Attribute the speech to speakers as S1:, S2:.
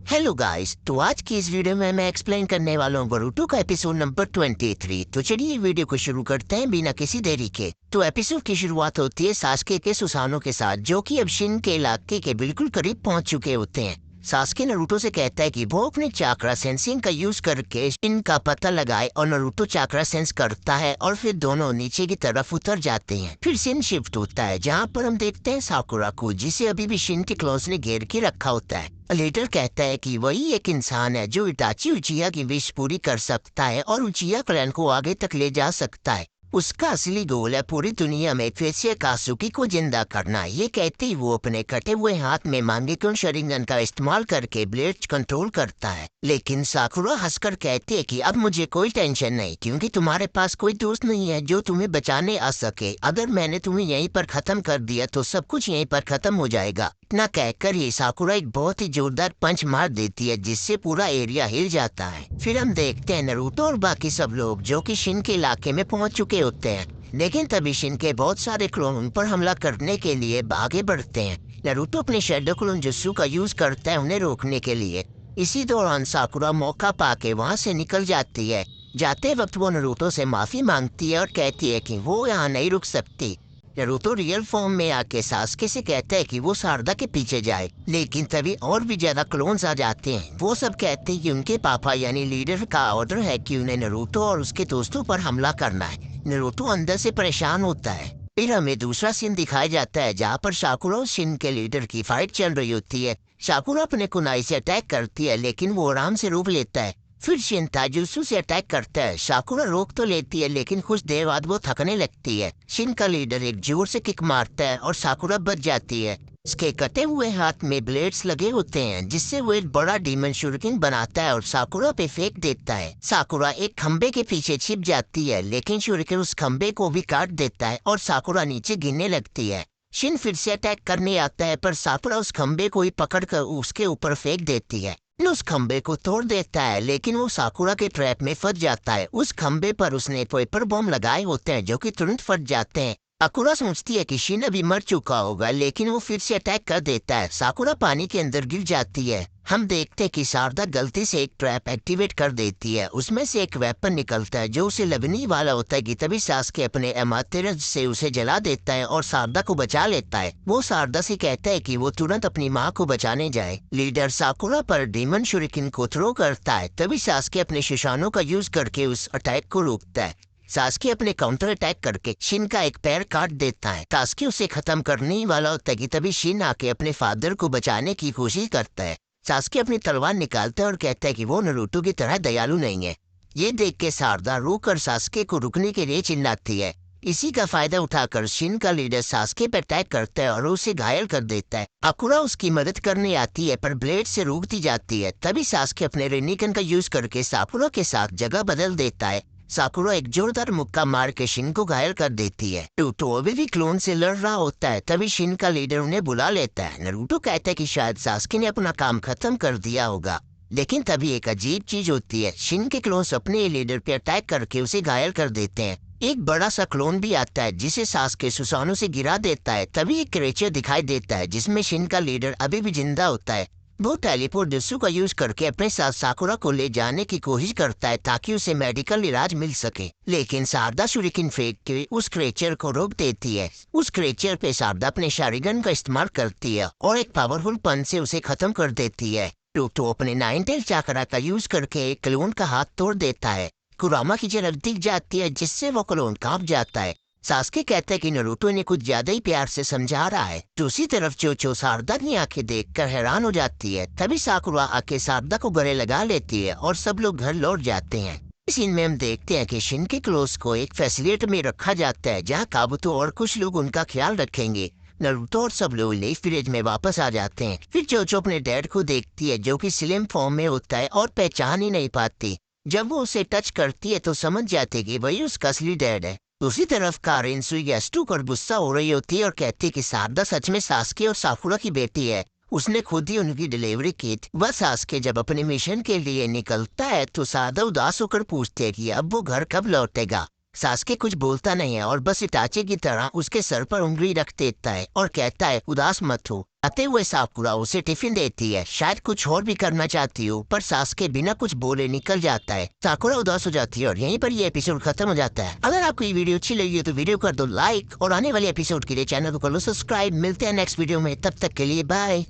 S1: Hello guys, तो आज की इस वीडियो में मैं एक्सप्लेन करने वाला हूँ बोरुतो का एपिसोड नंबर 23। तो चलिए वीडियो को शुरू करते हैं बिना किसी देरी के। तो एपिसोड की शुरुआत होती है सास्के के सुसानो के साथ, जो कि अब शिन के इलाके के बिल्कुल करीब पहुंच चुके होते हैं। सास्के नरूटो से कहता है कि वो अपने चाक्रा सेंसिंग का यूज करके शिन का पता लगाए और नरूटो चाक्रा सेंस करता है और फिर दोनों नीचे की तरफ उतर जाते हैं। फिर शिन शिफ्ट होता है जहाँ पर हम देखते हैं साकुरा को, जिसे अभी भी शिन के क्लोज ने घेर के रखा होता है। लीडर कहता है कि वही एक इंसान है जो इटाची उचिया की विश पूरी कर सकता है और उचिया क्लैन को आगे तक ले जा सकता है। उसका असली गोल है पूरी दुनिया में फिर कासुकी को जिंदा करना। ये कहते ही वो अपने कटे हुए हाथ में मांगेकुन शरिंगन का इस्तेमाल करके ब्लेड कंट्रोल करता है। लेकिन साकुरा हंसकर कहती है कि अब मुझे कोई टेंशन नहीं, क्योंकि तुम्हारे पास कोई दोस्त नहीं है जो तुम्हें बचाने आ सके। अगर मैंने तुम्हें यहीं पर खत्म कर दिया तो सब कुछ यहीं पर खत्म हो जाएगा। इतना कहकर ही साकुरा एक बहुत ही जोरदार पंच मार देती है, जिससे पूरा एरिया हिल जाता है। फिर हम देखते हैं नरूटो और बाकी सब लोग जो कि शिन के इलाके में पहुंच चुके होते हैं। लेकिन तभी शिन के बहुत सारे क्लोन उन पर हमला करने के लिए आगे बढ़ते हैं। नरूटो अपने शैडो क्लोन जुत्सु का यूज करता है उन्हें रोकने के लिए। इसी दौरान साकुरा मौका पाके वहां से निकल जाती है। जाते वक्त वो नरूटो से माफी मांगती है और कहती है कि वो यहाँ नहीं रुक सकती। नरूटो रियल फॉर्म में आके सास्के से कहता है कि वो सारदा के पीछे जाए, लेकिन तभी और भी ज्यादा क्लोन्स आ जाते हैं। वो सब कहते हैं कि उनके पापा यानी लीडर का ऑर्डर है कि उन्हें नरूटो और उसके दोस्तों पर हमला करना है। नरूटो अंदर से परेशान होता है। फिर हमें दूसरा सीन दिखाया जाता है जहाँ पर साकुरा और शिन के लीडर की फाइट चल रही होती है। साकुरा अपने कुनाई से अटैक करती है, लेकिन वो आराम से रोक लेता है। फिर शिन ताजुत्सु से अटैक करता है। साकुरा रोक तो लेती है, लेकिन कुछ देर बाद वो थकने लगती है। शिन का लीडर एक जोर से किक मारता है और साकुरा बच जाती है। इसके कटे हुए हाथ में ब्लेड्स लगे होते हैं, जिससे वो एक बड़ा डीमन शुरिकेन बनाता है और साकुरा पे फेंक देता है। साकुरा एक खंबे के पीछे छिप जाती है, लेकिन शुरिकेन उस खंबे को भी काट देता है और साकुरा नीचे गिरने लगती है। शिन फिर से अटैक करने आता है, पर साकुरा उस खंबे को ही पकड़कर उसके ऊपर फेंक देती है। उस खंबे को तोड़ देता है, लेकिन वो साकुरा के ट्रैप में फंस जाता है। उस खंबे पर उसने पेपर बॉम्ब लगाए होते हैं जो कि तुरंत फट जाते हैं। साकुरा सोचती है कि शिन अभी मर चुका होगा, लेकिन वो फिर से अटैक कर देता है। साकुरा पानी के अंदर गिर जाती है। हम देखते हैं कि शारदा गलती से एक ट्रैप एक्टिवेट कर देती है। उसमें से एक वेपन निकलता है जो उसे लगने वाला होता है कि तभी सास्के अपने एमातेरस से उसे जला देता है और शारदा को बचा लेता है। वो शारदा से कहता है कि वो तुरंत अपनी माँ को बचाने जाए। लीडर साकुरा पर डीमन शुरिकेन को थ्रो करता है, तभी सास्के अपने शिशानों का यूज करके उस अटैक को रोकता है। सास्के अपने काउंटर अटैक करके शिन का एक पैर काट देता है। सास्के उसे खत्म करने ही वाला होता है कि तभी शिन आके अपने फादर को बचाने की कोशिश करता है। सास्के अपनी तलवार निकालता है और कहता है कि वो नरूटो की तरह दयालु नहीं है। ये देख के शारदा रोकर सास्के को रुकने के लिए चिल्लाती है। इसी का फायदा उठाकर शिन का लीडर सास्के पर अटैक करता है और उसे घायल कर देता है। अकुरा उसकी मदद करने आती है, पर ब्लेड से रोक दी जाती है। तभी सास्के अपने रेनिकन का यूज करके साकुरा के साथ जगह बदल देता है। साकुरा एक जोरदार मुक्का मार के शिन को घायल कर देती है। नरूटो अभी भी क्लोन से लड़ रहा होता है, तभी शिन का लीडर उन्हें बुला लेता है। नरूटो कहता है कि शायद सास्के ने अपना काम खत्म कर दिया होगा, लेकिन तभी एक अजीब चीज होती है। शिन के क्लोन्स अपने लीडर पे अटैक करके उसे घायल कर देते हैं। एक बड़ा सा क्लोन भी आता है जिसे सास्के सुसानो से गिरा देता है। तभी एक क्रिएचर दिखाई देता है जिसमें शिन का लीडर अभी भी जिंदा होता है। वो टेलीपोर्ट जुत्सु का यूज करके अपने साथ साकुरा को ले जाने की कोशिश करता है ताकि उसे मेडिकल इलाज मिल सके, लेकिन शारदा शुरिकेन फेंक के उस क्रिएचर को रोक देती है। उस क्रिएचर पे शारदा अपने शारिगन का इस्तेमाल करती है और एक पावरफुल पंच से उसे खत्म कर देती है। तो अपने 9 टेल चाकरा का यूज करके एक क्लोन का हाथ तोड़ देता है। कुरामा की झलक दिख जाती है, जिससे वो क्लोन कांप जाता है। सास्के कहता है कि नरूटो ने कुछ ज्यादा ही प्यार से समझा रहा है। दूसरी तरफ चोचो शारदा की आंखें देखकर हैरान हो जाती है। तभी साकुरा आके शारदा को गले लगा लेती है और सब लोग घर लौट जाते हैं। इस सीन में हम देखते हैं कि शिन के क्लोज को एक फैसिलिटी में रखा जाता है जहाँ काबुतो और कुछ लोग उनका ख्याल रखेंगे। नरूटो और सब लोग लेफ विलेज में वापस आ जाते हैं। फिर चोचो अपने डैड को देखती है जो कि स्लिम फॉर्म में होता है और पहचान ही नहीं पाती। जब वो उसे टच करती है तो समझ जाते कि वही उसका असली डैड है। दूसरी तरफ कारेन सुइगेस्टू कर गुस्सा हो रही होती है और कहती है कि शारदा सच में सास्के और साकुरा की बेटी है। उसने खुद ही उनकी डिलीवरी की थी। वह सास्के जब अपने मिशन के लिए निकलता है तो शारदा उदास होकर पूछती है कि अब वो घर कब लौटेगा। सासके कुछ बोलता नहीं है और बस इटाचे की तरह उसके सर पर उंगली रख देता है और कहता है उदास मत हो। आते हुए साकुरा उसे टिफिन देती है, शायद कुछ और भी करना चाहती हो, पर सासके बिना कुछ बोले निकल जाता है। साकुरा उदास हो जाती है और यहीं पर ये एपिसोड खत्म हो जाता है। अगर आपको ये वीडियो अच्छी लगी हो तो वीडियो कर दो लाइक और आने वाले एपिसोड के लिए चैनल को कर लो सब्सक्राइब। मिलते हैं नेक्स्ट वीडियो में, तब तक के लिए बाय।